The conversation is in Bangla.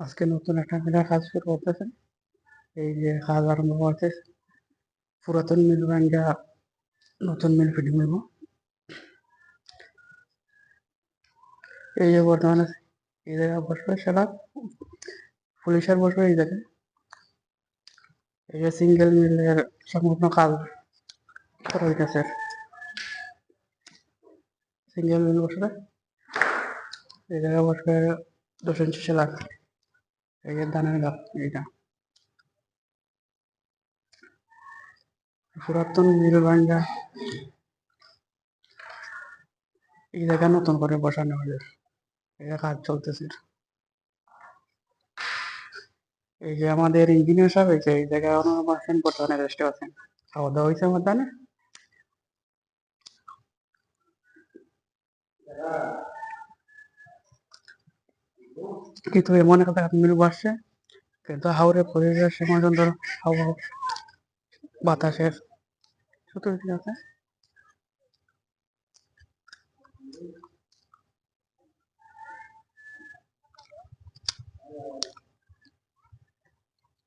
আজকে নতুন একটা মিলের কাজ শুরু করতেছে। এই যে কাজ আরম্ভ করছে, পুরাতন মিল ভাঙ্গা নতুন মিল ফিটিং হইব। এই যে বর্তমানে এই জায়গায় বসবে সেটা পুলিশের বসবে এই জায়গায়। এই যে সিঙ্গেল মিলের সম্পূর্ণ কাজ করা হইতেছে। সিঙ্গেল মিল বসবে, এই জায়গায় বসবে 2 ইঞ্চি সেলার। এই যে ধানের গাছ, এইটা পুরাতন মিল ভাঙ্গা এই জায়গায় নতুন করে বসানো হবে। এই যে কাজ চলতেছে। এই যে আমাদের ইঞ্জিনিয়ার সাহেব হয়েছে এই জায়গায় অনার আছেন, বর্তমানে রেস্টে আছেন। খাওয়া দাওয়া হয়েছে আমার জানে। কিন্তু এমন একটা মিল বসছে, কিন্তু হাওড়ে পরিবেশ সময় সুন্দর হাওয়া বাতাসের সুতো ঠিক আছে।